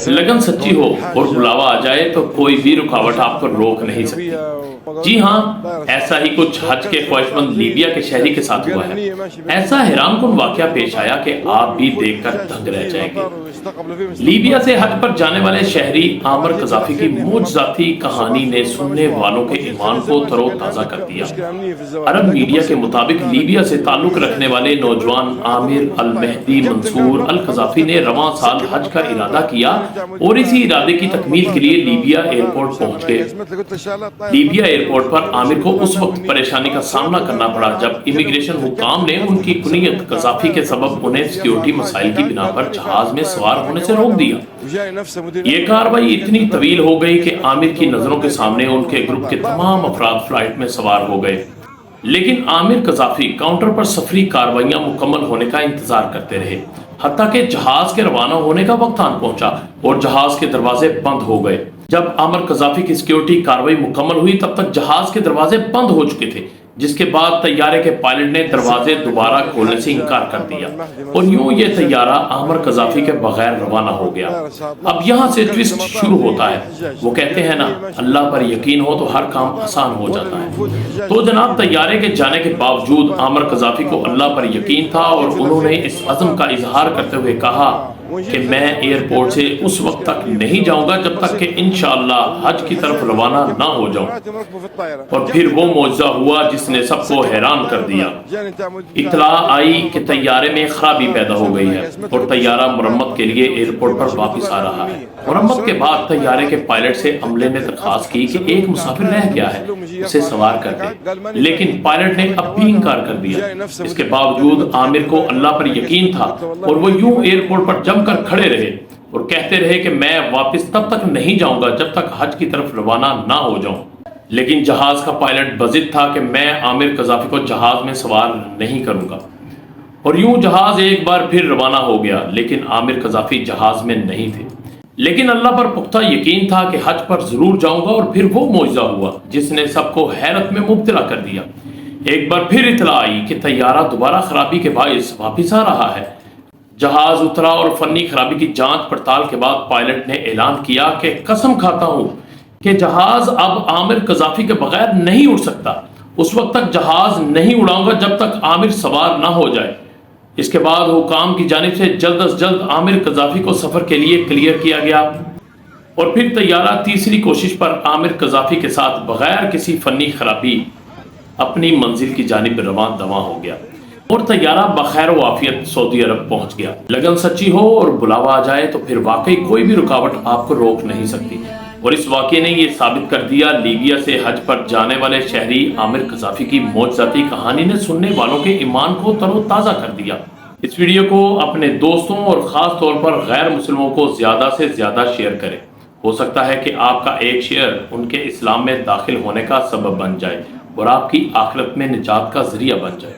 लगन सच्ची हो और बुलावा आ जाए तो कोई भी रुकावट आपको रोक नहीं सकती। जी हाँ, ऐसा ही कुछ हज के ख्वाहिशमंद लीबिया के शहरी के साथ हुआ है। ऐसा हैरानकुन वाकया पेश आया कि आप भी देखकर दंग रह जाएंगे। लीबिया से हज पर जाने वाले शहरी आमिर कज़ाफ़ी की मुअज्ज़ाती कहानी ने सुनने वालों के ईमान को तरोताज़ा कर दिया। अरब मीडिया के मुताबिक लीबिया से ताल्लुक रखने वाले नौजवान आमिर अल मेहदी मंसूर अल कज़ाफ़ी ने रवां साल हज का इरादा किया और इसी इरादे की तकमील के लिए लीबिया एयरपोर्ट पहुंच गए। लीबिया एयरपोर्ट पर आमिर को उस वक्त परेशानी का सामना करना पड़ा जब इमिग्रेशन हुक्काम ने उनकी कुनियत कज़ाफ़ी के सबब उन्हें सिक्योरिटी मसाइल की बिना पर जहाज में सवार होने से रोक दिया। ये कार्रवाई इतनी तवील हो गई कि आमिर की नजरों के सामने उनके ग्रुप के तमाम अफराद फ्लाइट में सवार हो गए, लेकिन आमिर कज़ाफ़ी काउंटर पर सफरी कार्रवाइयां मुकम्मल होने का इंतजार करते रहे, हत्ता कि जहाज के रवाना होने का वक्त आन पहुंचा और जहाज के दरवाजे बंद हो गए। जब आमिर कज़ाफ़ी की सिक्योरिटी कार्रवाई मुकम्मल हुई तब तक जहाज के दरवाजे बंद हो चुके थे, जिसके बाद तैयारे के पायलट ने दरवाजे दोबारा खोलने से इनकार कर दिया और यूं ये तैयारा आमिर कज़ाफ़ी के बगैर रवाना हो गया। अब यहाँ से ट्विस्ट शुरू होता है। वो कहते हैं ना, अल्लाह पर यकीन हो तो हर काम आसान हो जाता है। तो जनाब, तैयारे के जाने के बावजूद आमिर कज़ाफ़ी को अल्लाह पर यकीन था और उन्होंने इस अज़्म का इजहार करते हुए कहा कि मैं एयरपोर्ट से उस वक्त तक नहीं जाऊंगा जब तक कि इंशाअल्लाह हज की तरफ रवाना ना हो जाऊं। और फिर वो मौजज़ा हुआ जिसने सबको हैरान कर दिया। इत्तला आई कि तैयारे में खराबी पैदा हो गई है और तैयारा मुरम्मत के लिए एयरपोर्ट पर वापस आ रहा है। मुरम्मत के बाद तैयारे के पायलट से अमले ने दरख्वास्त की कि एक मुसाफिर रह गया है, उसे सवार कर दे, लेकिन पायलट ने अब भी इनकार कर दिया। इसके बावजूद आमिर को अल्लाह पर यकीन था और वो यूं एयरपोर्ट पर जमकर खड़े रहे और कहते रहे कि मैं वापस तब तक नहीं जाऊंगा जब तक हज की तरफ रवाना ना हो जाऊं। लेकिन जहाज का पायलट बजिद था कि मैं आमिर कज़ाफ़ी को जहाज में सवार नहीं करूंगा। और यूं जहाज एक बार फिर रवाना हो गया, लेकिन आमिर कज़ाफ़ी जहाज में नहीं थे। लेकिन अल्लाह पर पुख्ता यकीन था कि हज पर जरूर जाऊंगा और फिर वो मौजज़ा हुआ जिसने सबको हैरत में मुब्तला कर दिया। एक बार फिर इत्तला आई कि तैयारा दोबारा खराबी के बाइस वापिस आ रहा है। जहाज उतरा और फनी खराबी की जांच पड़ताल के बाद पायलट ने ऐलान किया कि कसम खाता हूं कि जहाज अब आमिर कज़ाफ़ी के बगैर नहीं उड़ सकता। उस वक्त तक जहाज नहीं उड़ाऊंगा जब तक आमिर सवार ना हो जाए। इसके बाद हुकाम की जानिब से जल्द अज जल्द आमिर कज़ाफ़ी को सफर के लिए क्लियर किया गया और फिर तैयारा तीसरी कोशिश पर आमिर कज़ाफ़ी के साथ बगैर किसी फनी खराबी अपनी मंजिल की जानिब रवां दवा हो गया और तैयारा बखैर वाफियत सऊदी अरब पहुंच गया। लगन सच्ची हो और बुलावा आ जाए तो फिर वाकई कोई भी रुकावट आपको रोक नहीं सकती। और इस वाक़ये ने ये साबित कर दिया, लीबिया से हज पर जाने वाले शहरी आमिर कज़ाफ़ी की मुअज्ज़ाती कहानी ने सुनने वालों के ईमान को तरोताज़ा कर दिया। इस वीडियो को अपने दोस्तों और ख़ास तौर पर गैर मुस्लिमों को ज़्यादा से ज़्यादा शेयर करें। हो सकता है कि आपका एक शेयर उनके इस्लाम में दाखिल होने का सबब बन जाए और आपकी आखिरत में निजात का ज़रिया बन जाए।